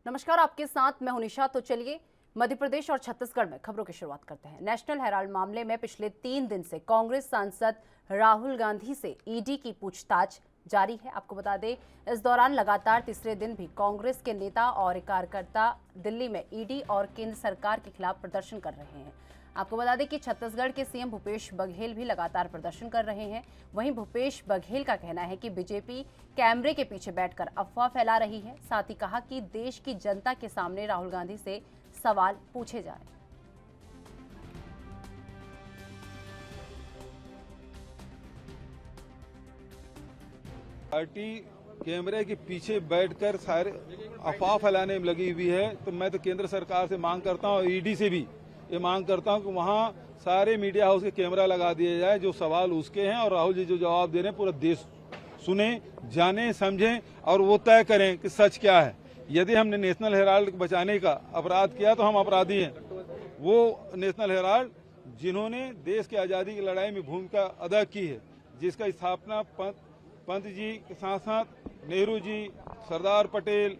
नमस्कार, आपके साथ मैं हूं निशा। तो चलिए मध्य प्रदेश और छत्तीसगढ़ में खबरों की शुरुआत करते हैं। नेशनल हेराल्ड मामले में पिछले 3 दिन से कांग्रेस सांसद राहुल गांधी से ईडी की पूछताछ जारी है। आपको बता दें, इस दौरान लगातार तीसरे दिन भी कांग्रेस के नेता और कार्यकर्ता दिल्ली में ईडी और केंद्र सरकार के खिलाफ प्रदर्शन कर रहे हैं। आपको बता दें कि छत्तीसगढ़ के सीएम भूपेश बघेल भी लगातार प्रदर्शन कर रहे हैं। वहीं भूपेश बघेल का कहना है कि बीजेपी कैमरे के पीछे बैठकर अफवाह फैला रही है। साथ ही कहा कि देश की जनता के सामने राहुल गांधी से सवाल पूछे जाएं। पार्टी कैमरे के पीछे बैठकर सारे अफवाह फैलाने में लगी हुई है, तो मैं तो केंद्र सरकार से मांग करता हूं और ईडी से भी ये मांग करता हूं कि वहां सारे मीडिया हाउस के कैमरा लगा दिए जाए। जो सवाल उसके हैं और राहुल जी जो जवाब दे रहे हैं पूरा देश सुने, जाने, समझें और वो तय करें कि सच क्या है। यदि हमने नेशनल हेराल्ड को बचाने का अपराध किया तो हम अपराधी हैं। वो नेशनल हेराल्ड जिन्होंने देश की आज़ादी की लड़ाई में भूमिका अदा की है, जिसका स्थापना पंत जी के साथ साथ नेहरू जी, सरदार पटेल,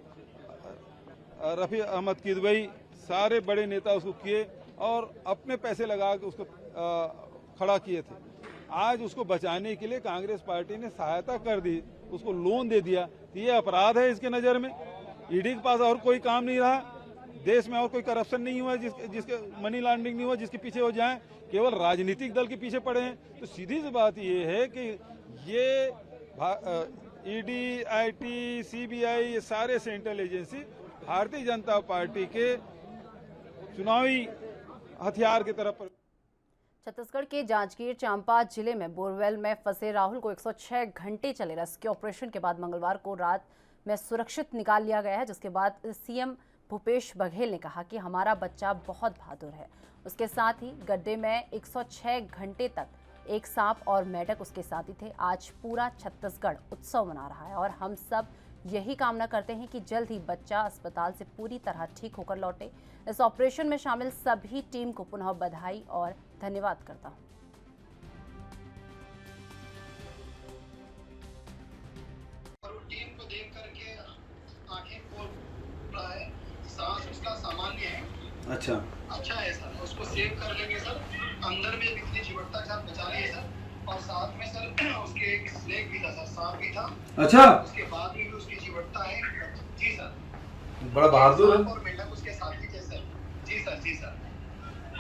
रफ़ी अहमद किदवई, सारे बड़े नेता उसको किए और अपने पैसे लगा के उसको खड़ा किए थे। आज उसको बचाने के लिए कांग्रेस पार्टी ने सहायता कर दी, उसको लोन दे दिया, तो ये अपराध है इसके नज़र में। ईडी के पास और कोई काम नहीं रहा, देश में और कोई करप्शन नहीं हुआ जिसके मनी लॉन्ड्रिंग नहीं हुआ जिसके पीछे हो जाएं, केवल राजनीतिक दल के पीछे पड़े हैं। तो सीधी सी बात ये है कि ये ईडी, आईटी, सीबीआई, ये सारे central agency Bharatiya Janata party के चुनावी हथियार की तरफ। छत्तीसगढ़ के जांजगीर चांपा जिले में बोरवेल में फंसे राहुल को 106 घंटे चले रेस्क्यू ऑपरेशन के बाद मंगलवार को रात में सुरक्षित निकाल लिया गया है, जिसके बाद सीएम भूपेश बघेल ने कहा कि हमारा बच्चा बहुत बहादुर है। उसके साथ ही गड्ढे में 106 घंटे तक एक सांप और मेढक उसके साथी थे। आज पूरा छत्तीसगढ़ उत्सव मना रहा है और हम सब यही कामना करते हैं कि जल्द ही बच्चा अस्पताल से पूरी तरह ठीक होकर लौटे। इस ऑपरेशन में शामिल सभी टीम को पुनः बधाई और धन्यवाद करता हूं। टीम को देख करके आंखें खोल रहा है, सांस उसका सामान्य है। अच्छा है सर, उसको सेव कर लेंगे सर। अंदर में बिजली चिमटता के साथ बचा लिए सर, और साथ में सर उसके एक स्नेक भी था सर, सांप भी था। अच्छा, उसके बाद में भी उसकी चिमटता है। जी सर, बड़ा बहादुर है। और मेंढक उसके साथ भी थे सर। जी सर, जी सर,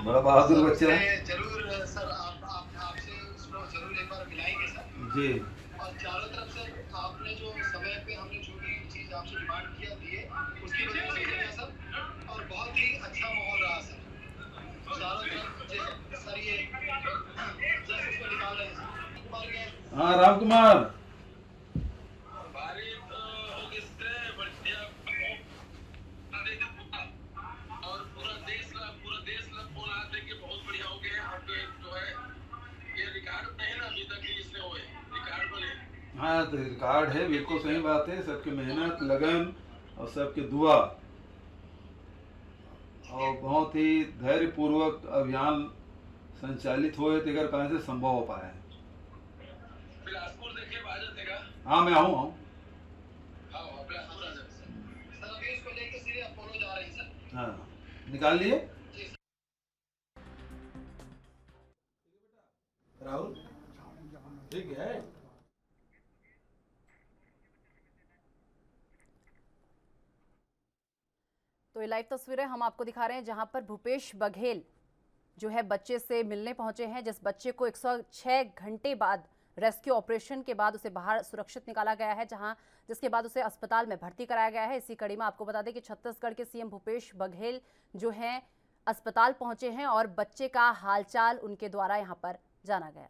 बड़ा बहादुर बच्चा है। जरूर सर, आपसे उसको जरूर एक बार मिलाएंगे सर जी। और चारों तरफ से आपने जो समय पे हमने जो भी चीज आपसे डिमांड किया दिए उसकी वजह से हो गया सर, और बहुत ही अच्छा माहौल रहा सर। चारों तरफ सर ये जस्ट उसको निकाल रहे हैं सर। हाँ राम कुमार, और पूरा देश फोन आते कि बहुत बढ़िया हो गए आपके जो है ये रिकॉर्ड नहीं ना अभी तक इसने हुए रिकॉर्ड बने। हाँ तो रिकॉर्ड है, बिल्कुल सही बात है। सबकी मेहनत, लगन और सबकी दुआ और बहुत ही धैर्य पूर्वक अभियान संचालित हुए तेगर कहाँ से संभव हो पाया है। बिलासपुर देखिए बाजत देगा। हाँ मैं आऊँ हाँ बिलासपुर आ जाए सर। अभी इसको लेके सीधे अपोलो जा रहे हैं सर। हाँ निकाल लिए राहुल, ठीक है। तो ये लाइव तस्वीरें हम आपको दिखा रहे हैं जहां पर भूपेश बघेल जो है बच्चे से मिलने पहुंचे हैं, जिस बच्चे को 106 घंटे बाद रेस्क्यू ऑपरेशन के बाद उसे बाहर सुरक्षित निकाला गया है, जिसके बाद उसे अस्पताल में भर्ती कराया गया है। इसी कड़ी में आपको बता दें कि छत्तीसगढ़ के सीएम भूपेश बघेल जो हैं अस्पताल पहुंचे हैं और बच्चे का हालचाल उनके द्वारा यहां पर जाना गया।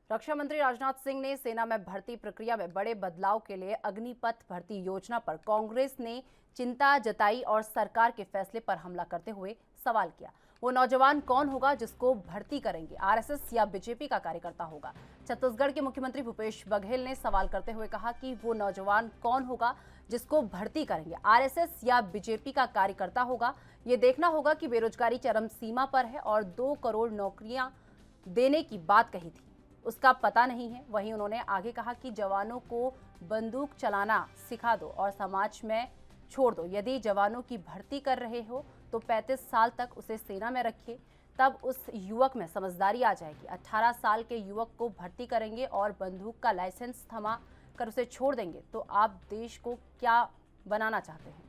रक्षा मंत्री राजनाथ सिंह ने सेना में भर्ती प्रक्रिया में बड़े बदलाव के लिए अग्निपथ भर्ती योजना पर कांग्रेस ने चिंता जताई और सरकार के फैसले पर हमला करते हुए सवाल किया। वो नौजवान कौन होगा जिसको भर्ती करेंगे, आरएसएस या बीजेपी का कार्यकर्ता होगा? छत्तीसगढ़ के मुख्यमंत्री भूपेश बघेल ने सवाल करते हुए कहा कि वो नौजवान कौन होगा जिसको भर्ती करेंगे, आरएसएस या बीजेपी का कार्यकर्ता होगा। ये देखना होगा कि बेरोजगारी चरम सीमा पर है और 2 करोड़ नौकरियां देने की बात कही थी, उसका पता नहीं है। वहीं उन्होंने आगे कहा कि जवानों को बंदूक चलाना सिखा दो और समाज में छोड़ दो। यदि जवानों की भर्ती कर रहे हो तो 35 साल तक उसे सेना में रखिए, तब उस युवक में समझदारी आ जाएगी। 18 साल के युवक को भर्ती करेंगे और बंदूक का लाइसेंस थमा कर उसे छोड़ देंगे तो आप देश को क्या बनाना चाहते हैं?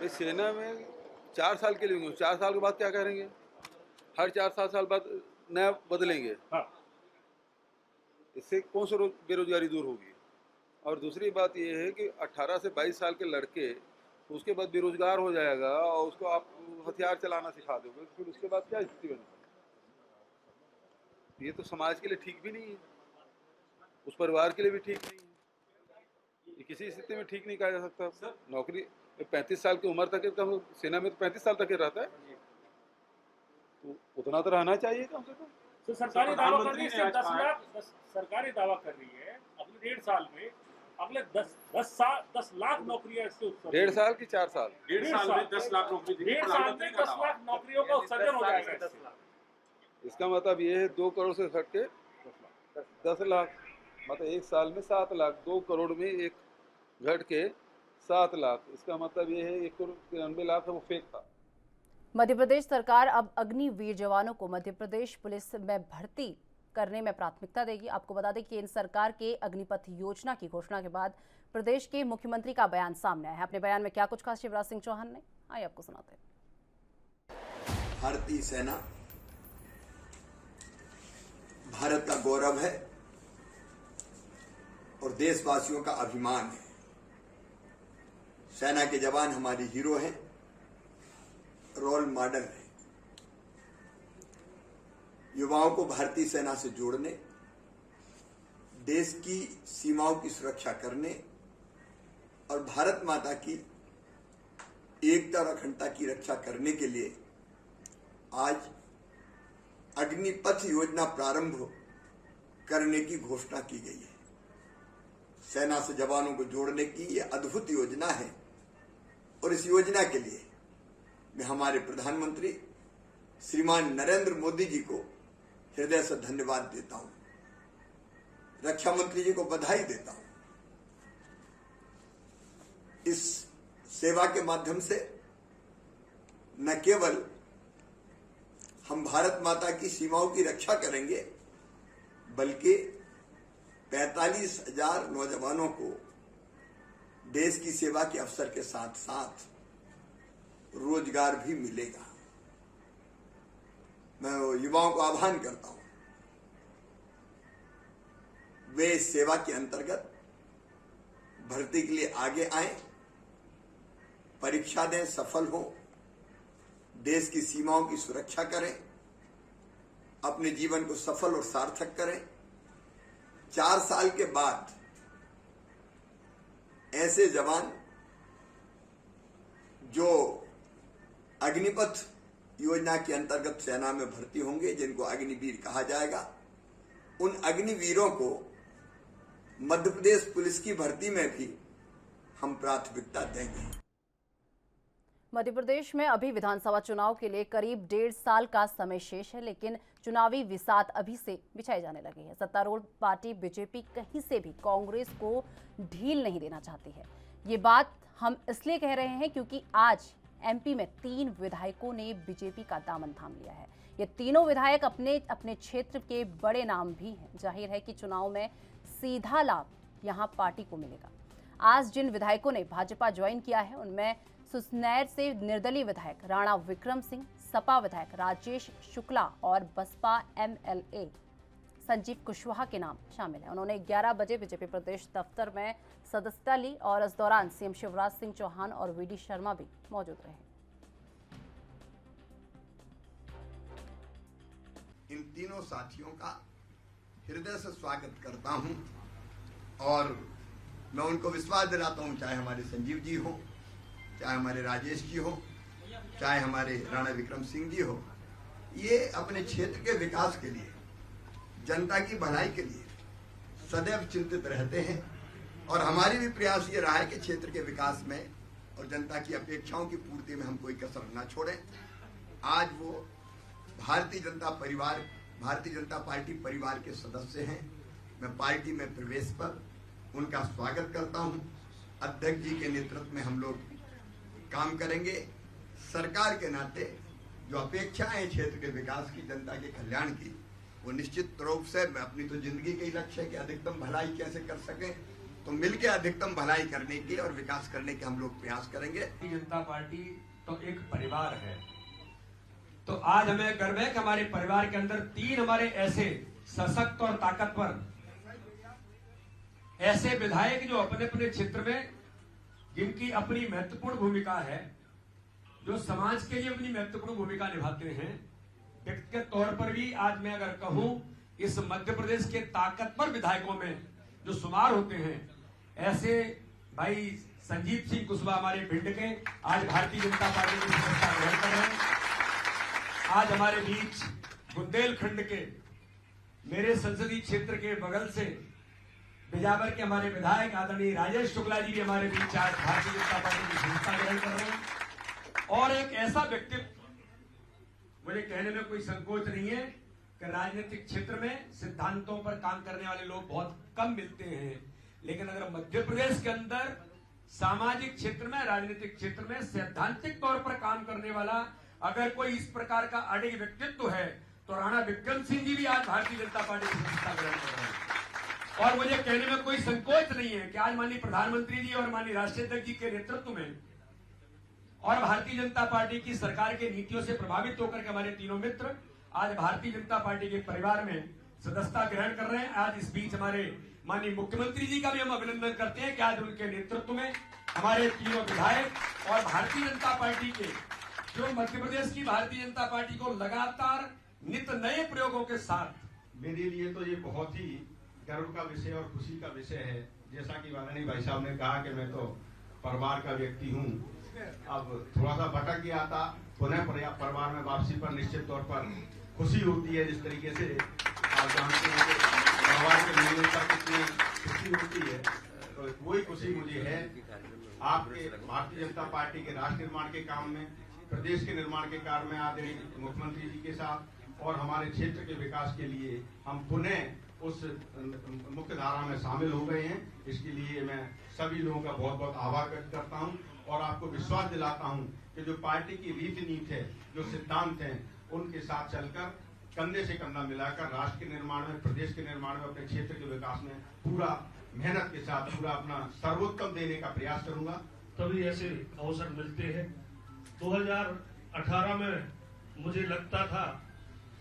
इस सेना में 4 साल के लिए होंगे, 4 साल के बाद क्या करेंगे? हर 4 साल बाद नया बदलेंगे। हाँ। इससे कौन सा बेरोजगारी दूर होगी? और दूसरी बात यह है कि 18 से 22 साल के लड़के उसके बाद बेरोजगार हो जाएगा और उसको आप हथियार चलाना सिखा दोगे, फिर उसके बाद क्या स्थिति बनेगी? ये तो समाज के लिए ठीक भी नहीं है, उस परिवार के लिए भी ठीक नहीं है। ये किसी स्थिति में ठीक नहीं कहा जा सकता। नौकरी 35 साल की उम्र तक, तो सेना में तो 35 साल तक ही रहता है, तो उतना तो रहना चाहिए कम से कम। तो सरकारी दावा कर रही है 10 लाख, सरकारी दावा कर रही है अगले 1.5 साल में, अगले 10 लाख नौकरियां इससे 1.5 साल की 4 साल, 1.5 साल में 10 लाख नौकरी, 1.5 साल में 10 लाख नौकरियों का उत्सर्जन हो जाएगा। 10 लाख, इसका मतलब ये है 2 करोड़ से घट के 10 लाख, मतलब 1 साल में 7 लाख, 2 करोड़ में एक घट के 7 लाख। इसका मतलब ये है 1 करोड़ 93 लाख है वो फेक था। मध्य प्रदेश सरकार अब अग्निवीर जवानों को मध्य प्रदेश पुलिस में भर्ती करने में प्राथमिकता देगी। आपको बता दें कि केंद्र सरकार के अग्निपथ योजना की घोषणा के बाद प्रदेश के मुख्यमंत्री का बयान सामने आया है। अपने बयान में क्या कुछ कहा शिवराज सिंह चौहान ने, आइए आपको सुनाते हैं। भारतीय सेना भारत का गौरव है और देशवासियों का अभिमान है। सेना के जवान हमारे हीरो हैं, रोल मॉडल है। युवाओं को भारतीय सेना से जोड़ने, देश की सीमाओं की सुरक्षा करने और भारत माता की एकता और अखंडता की रक्षा करने के लिए आज अग्निपथ योजना प्रारंभ करने की घोषणा की गई है। सेना से जवानों को जोड़ने की यह अद्भुत योजना है और इस योजना के लिए मैं हमारे प्रधानमंत्री श्रीमान नरेंद्र मोदी जी को हृदय से धन्यवाद देता हूं, रक्षा मंत्री जी को बधाई देता हूं। इस सेवा के माध्यम से न केवल हम भारत माता की सीमाओं की रक्षा करेंगे, बल्कि 45,000 नौजवानों को देश की सेवा के अवसर के साथ साथ रोजगार भी मिलेगा। मैं युवाओं को आह्वान करता हूं, वे इस सेवा के अंतर्गत भर्ती के लिए आगे आए, परीक्षा दें, सफल हों, देश की सीमाओं की सुरक्षा करें, अपने जीवन को सफल और सार्थक करें। 4 साल के बाद ऐसे जवान जो अग्निपथ योजना के अंतर्गत सेना में भर्ती होंगे, जिनको अग्निवीर कहा जाएगा, उन अग्निवीरों को मध्य प्रदेश पुलिस की भर्ती में भी हम प्राथमिकता देंगे। मध्य प्रदेश में अभी विधानसभा चुनाव के लिए करीब 1.5 साल का समय शेष है, लेकिन चुनावी विसात अभी से बिछाई जाने लगी है। सत्तारूढ़ पार्टी बीजेपी कहीं से भी कांग्रेस को ढील नहीं देना चाहती है। ये बात हम इसलिए कह रहे हैं क्योंकि आज एमपी में 3 विधायकों ने बीजेपी का दामन थाम लिया है। ये तीनों विधायक अपने अपने क्षेत्र के बड़े नाम भी हैं। जाहिर है कि चुनाव में सीधा लाभ यहां पार्टी को मिलेगा। आज जिन विधायकों ने भाजपा ज्वाइन किया है उनमें सुसनेर से निर्दलीय विधायक राणा विक्रम सिंह, सपा विधायक राजेश शुक्ला और बसपा एमएलए संजीव कुशवाहा के नाम शामिल है। उन्होंने 11 बजे बीजेपी प्रदेश दफ्तर में सदस्यता ली और इस दौरान सीएम शिवराज सिंह चौहान और वीडी शर्मा भी मौजूद रहे। इन तीनों साथियों का हृदय से स्वागत करता हूं और मैं उनको विश्वास दिलाता हूं, चाहे हमारे संजीव जी हो, चाहे हमारे राजेश जी हो, चाहे हमारे राणा विक्रम सिंह जी हो, ये अपने क्षेत्र के विकास के लिए, जनता की भलाई के लिए सदैव चिंतित रहते हैं। और हमारी भी प्रयास ये रहा है कि क्षेत्र के विकास में और जनता की अपेक्षाओं की पूर्ति में हम कोई कसर न छोड़ें। आज वो भारतीय जनता पार्टी परिवार के सदस्य हैं। मैं पार्टी में प्रवेश पर उनका स्वागत करता हूं। अध्यक्ष जी के नेतृत्व में हम लोग काम करेंगे। सरकार के नाते जो अपेक्षाएं हैं क्षेत्र के विकास की, जनता के कल्याण की, वो निश्चित रूप से मैं अपनी तो जिंदगी का ही लक्ष्य है कि अधिकतम भलाई कैसे कर सकें, तो मिलकर अधिकतम भलाई करने के और विकास करने के हम लोग प्रयास करेंगे। भारतीय जनता पार्टी तो एक परिवार है, तो आज हमें गर्व है कि हमारे परिवार के अंदर 3 हमारे ऐसे सशक्त और ताकतवर ऐसे विधायक जो अपने अपने क्षेत्र में जिनकी अपनी महत्वपूर्ण भूमिका है, जो समाज के लिए अपनी महत्वपूर्ण भूमिका निभाते हैं। व्यक्तिगत तौर पर भी आज मैं अगर कहूं, इस मध्य प्रदेश के ताकतवर विधायकों में जो शुमार होते हैं, ऐसे भाई संजीव सिंह कुशवाहा हमारे भिंड के आज भारतीय जनता पार्टी की सदस्यता ग्रहण कर रहे हैं। आज हमारे बीच बुंदेलखंड के मेरे संसदीय क्षेत्र के बगल से बिजावर के हमारे विधायक आदरणीय राजेश शुक्ला जी भी हमारे बीच आज भारतीय जनता पार्टी की सदस्यता ग्रहण कर रहे हैं। और एक ऐसा व्यक्तित्व, मुझे कहने में कोई संकोच नहीं है कि राजनीतिक क्षेत्र में सिद्धांतों पर काम करने वाले लोग बहुत कम मिलते हैं, लेकिन अगर मध्य प्रदेश के अंदर सामाजिक क्षेत्र में, राजनीतिक क्षेत्र में सैद्धांतिक तौर पर काम करने वाला अगर कोई इस प्रकार का अडिग व्यक्तित्व है, तो राणा विक्रम सिंह जी भी आज भारतीय जनता पार्टी की सदस्यता ग्रहण कर रहे हैं। और मुझे कहने में कोई संकोच नहीं है कि आज माननीय प्रधानमंत्री जी और माननीय राष्ट्रीय अध्यक्ष जी के नेतृत्व में और भारतीय जनता पार्टी की सरकार के नीतियों से प्रभावित होकर के हमारे तीनों मित्र आज भारतीय जनता पार्टी के परिवार में सदस्यता ग्रहण कर रहे हैं। आज इस बीच हमारे माननीय मुख्यमंत्री जी का भी हम अभिनंदन करते हैं कि आज उनके नेतृत्व में हमारे तीनों विधायक और भारतीय जनता पार्टी के जो मध्य प्रदेश की भारतीय जनता पार्टी को लगातार नित नए प्रयोगों के साथ, मेरे लिए तो ये बहुत ही गर्व का विषय और खुशी का विषय है। जैसा कि वाराणसी भाई साहब ने कहा कि मैं तो परिवार का व्यक्ति हूँ, अब थोड़ा सा भटक गया था, पुनः परिवार में वापसी पर निश्चित तौर पर खुशी होती है। जिस तरीके से आप जानते हैं कि परिवार के मिलने पर कितनी खुशी होती है, तो वही खुशी मुझे है आपके भारतीय जनता पार्टी के राष्ट्र निर्माण के काम में, प्रदेश के निर्माण के कार्य में आदरणीय मुख्यमंत्री जी के साथ और हमारे क्षेत्र के विकास के लिए हम पुनः उस मुख्य धारा में शामिल हो गए हैं। इसके लिए मैं सभी लोगों का बहुत बहुत आभार व्यक्त करता हूं और आपको विश्वास दिलाता हूं कि जो पार्टी की रीति नीति है, जो सिद्धांत हैं, उनके साथ चलकर कंधे से कंधा मिलाकर राष्ट्र के निर्माण में, प्रदेश के निर्माण में, अपने क्षेत्र के विकास में पूरा मेहनत के साथ पूरा अपना सर्वोत्तम देने का प्रयास करूंगा। तभी ऐसे अवसर मिलते हैं। 2018 में मुझे लगता था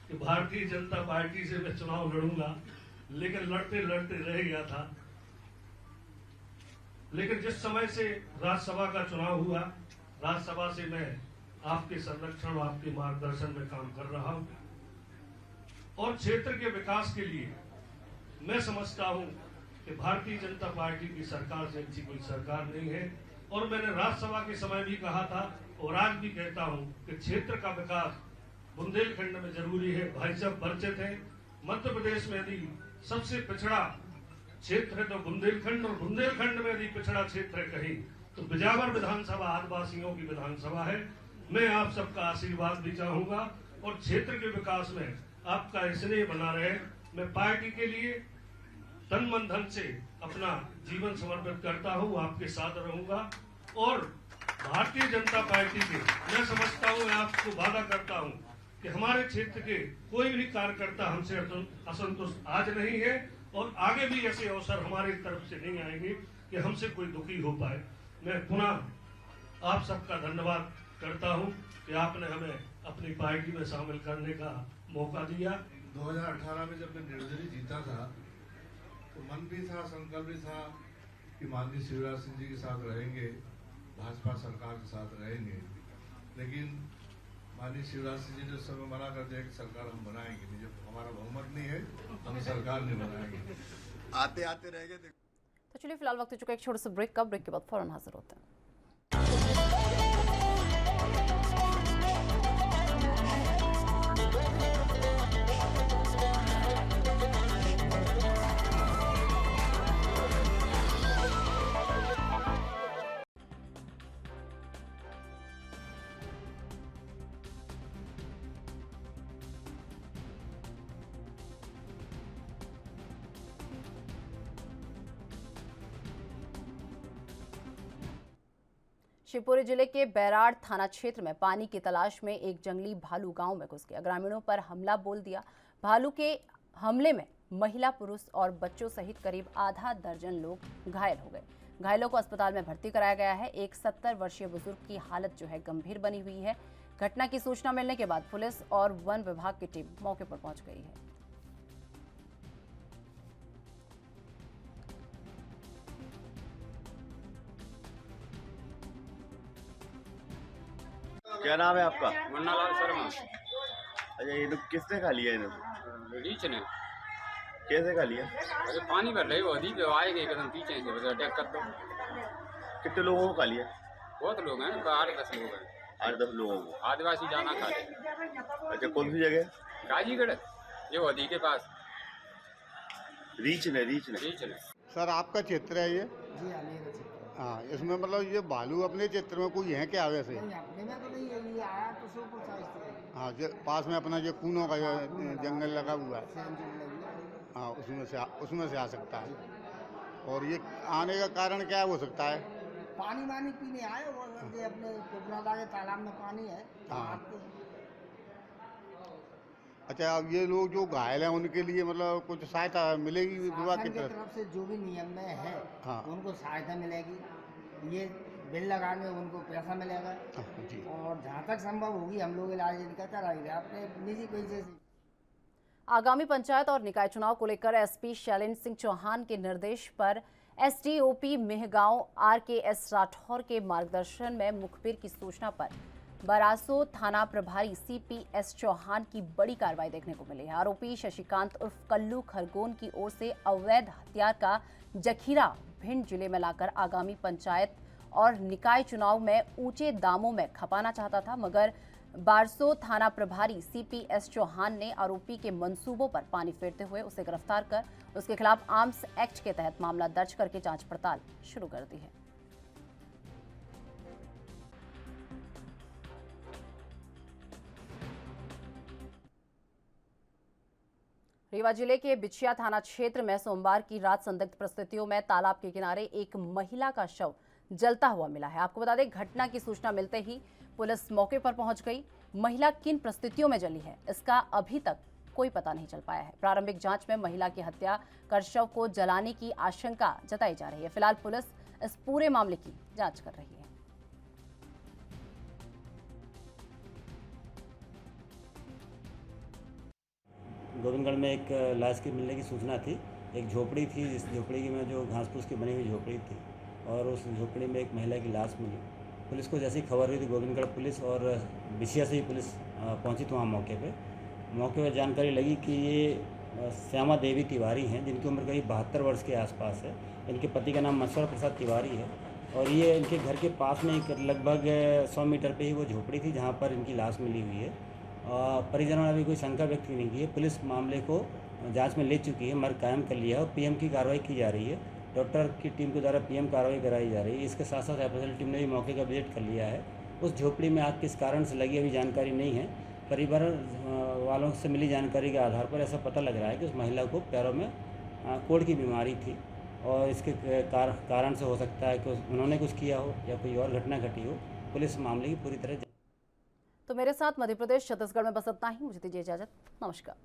कि भारतीय जनता पार्टी से मैं चुनाव लड़ूंगा, लेकिन लड़ते लड़ते रह गया था। लेकिन जिस समय से राज्यसभा का चुनाव हुआ, राज्यसभा से मैं आपके संरक्षण और आपके मार्गदर्शन में काम कर रहा हूं और क्षेत्र के विकास के लिए मैं समझता हूं कि भारतीय जनता पार्टी की सरकार से अच्छी कोई सरकार नहीं है। और मैंने राज्यसभा के समय भी कहा था और आज भी कहता हूं कि क्षेत्र का विकास बुंदेलखंड में जरूरी है। भाई साहब परिचित है, मध्य प्रदेश में यदि सबसे पिछड़ा क्षेत्र है तो बुंदेलखंड, और बुंदेलखंड में यदि पिछड़ा क्षेत्र है कहीं तो बिजावर विधानसभा आदिवासियों की विधानसभा है। मैं आप सबका आशीर्वाद भी चाहूंगा और क्षेत्र के विकास में आपका स्नेह बना रहे। मैं पार्टी के लिए तन मन धन से अपना जीवन समर्पित करता हूं, आपके साथ रहूंगा और भारतीय जनता पार्टी के मैं समझता हूं, मैं आपको वादा करता हूं कि हमारे क्षेत्र के कोई भी कार्यकर्ता हमसे असंतुष्ट आज नहीं है और आगे भी ऐसे अवसर हमारी तरफ से नहीं आएंगे कि हमसे कोई दुखी हो पाए। मैं पुनः आप सबका धन्यवाद करता हूं कि आपने हमें अपनी पार्टी में शामिल करने का मौका दिया। 2018 में जब मैं निर्दलीय जीता था तो मन भी था, संकल्प भी था कि माननीय शिवराज सिंह जी के साथ रहेंगे, भाजपा सरकार के साथ रहेंगे। लेकिन माननीय शिवराज सिंह जी ने उस समय मना कर दिया कि सरकार हम बनाएंगे नहीं, जब हमारा बहुमत नहीं है हम सरकार नहीं बनाएंगे। आते आते रह गए। तो चलिए फिलहाल वक्त हो चुका है एक छोटे से ब्रेक का। ब्रेक के बाद फौरन हाजिर होते हैं। शिवपुरी जिले के बैराड़ थाना क्षेत्र में पानी की तलाश में एक जंगली भालू गांव में घुस गया। ग्रामीणों पर हमला बोल दिया। भालू के हमले में महिला, पुरुष और बच्चों सहित करीब आधा दर्जन लोग घायल हो गए। घायलों को अस्पताल में भर्ती कराया गया है। एक 70 वर्षीय बुजुर्ग की हालत जो है गंभीर बनी हुई है। घटना की सूचना मिलने के बाद पुलिस और वन विभाग की टीम मौके पर पहुंच गई है। क्या नाम है आपका? मुन्ना लाल शर्मा। अच्छा, ये तो किसने खा लिया इन्हें? रीच ने। कैसे खा लिया? अरे पानी भर रही वो अभी आएगी एकदम पीछे से बस अटैक कर दो। कितने लोगों को खा लिया? बहुत लोग हैं, 8-10 लोग हैं। 8-10 लोगों को। आदिवासी जाना खा रहे। अच्छा, कौन सी जगह? गाजीगढ़, ये वदी के पास। रीच ने। सर आपका क्षेत्र है ये? जी हाँ, मेरा क्षेत्र। हाँ, इसमें मतलब ये भालू अपने क्षेत्र में कोई है क्या वैसे? नहीं, अपने में तो नहीं है, ये आया तो सोपुर साइड से। हाँ, पास में अपना जो कूनों का जंगल लगा हुआ है, हाँ, उसमें से आ सकता है। और ये आने का कारण क्या हो सकता है? पानी वानी पीने आए वो अपने कोपनादा के तालाब में पानी है। हाँ। अच्छा, अब ये लोग जो घायल हैं उनके लिए मतलब कुछ सहायता मिलेगी विभाग की तरफ से? जो भी नियम में है, हाँ, उनको सहायता मिलेगी। ये बिल लगाने उनको पैसा मिलेगा जी। और जहाँ तक संभव होगी हम लोग इलाज इनका कराएंगे अपने निजी पैसे से। आगामी पंचायत और निकाय चुनाव को लेकर एसपी शैलेंद्र सिंह चौहान के निर्देश पर एसडीओपी मेहगांव RKS राठौर के मार्गदर्शन में मुखबिर की सूचना पर बरासो थाना प्रभारी CPS चौहान की बड़ी कार्रवाई देखने को मिली है। आरोपी शशिकांत उर्फ कल्लू खरगोन की ओर से अवैध हथियार का जखीरा भिंड जिले में लाकर आगामी पंचायत और निकाय चुनाव में ऊंचे दामों में खपाना चाहता था, मगर बारसो थाना प्रभारी CPS चौहान ने आरोपी के मंसूबों पर पानी फेरते हुए उसे गिरफ्तार कर उसके खिलाफ आर्म्स एक्ट के तहत मामला दर्ज करके जांच पड़ताल शुरू कर दी है। रीवा जिले के बिछिया थाना क्षेत्र में सोमवार की रात संदिग्ध परिस्थितियों में तालाब के किनारे एक महिला का शव जलता हुआ मिला है। आपको बता दें, घटना की सूचना मिलते ही पुलिस मौके पर पहुंच गई। महिला किन परिस्थितियों में जली है इसका अभी तक कोई पता नहीं चल पाया है। प्रारंभिक जांच में महिला की हत्या कर शव को जलाने की आशंका जताई जा रही है। फिलहाल पुलिस इस पूरे मामले की जांच कर रही है। गोविंदगढ़ में एक लाश के मिलने की सूचना थी। एक झोपड़ी थी, जिस झोपड़ी में जो घास फूस की बनी हुई झोपड़ी थी, और उस झोपड़ी में एक महिला की लाश मिली। पुलिस को जैसी खबर हुई थी, गोविंदगढ़ पुलिस और बिछिया से ही पुलिस पहुंची तो वहाँ मौके पे जानकारी लगी कि ये श्यामा देवी तिवारी हैं, जिनकी उम्र करीब 72 वर्ष के आसपास है। इनके पति का नाम मछुआरा प्रसाद तिवारी है और ये इनके घर के पास में लगभग 100 मीटर पे ही वो झोपड़ी थी जहाँ पर इनकी लाश मिली हुई है। परिजनों ने अभी कोई शंका व्यक्त नहीं की है। पुलिस मामले को जांच में ले चुकी है, मर्ग कायम कर लिया है और PM की कार्रवाई की जा रही है। डॉक्टर की टीम के द्वारा PM कार्रवाई कराई जा रही है। इसके साथ साथ एफएसएल टीम ने भी मौके का विजिट कर लिया है। उस झोपड़ी में आग किस कारण से लगी अभी जानकारी नहीं है। परिवार वालों से मिली जानकारी के आधार पर ऐसा पता लग रहा है कि उस महिला को पैरों में कोढ़ की बीमारी थी और इसके कारण से हो सकता है कि उन्होंने कुछ किया हो या कोई और घटना घटी हो। पुलिस मामले की पूरी तरह। तो मेरे साथ मध्य प्रदेश छत्तीसगढ़ में बस इतना ही। मुझे दीजिए इजाजत। नमस्कार।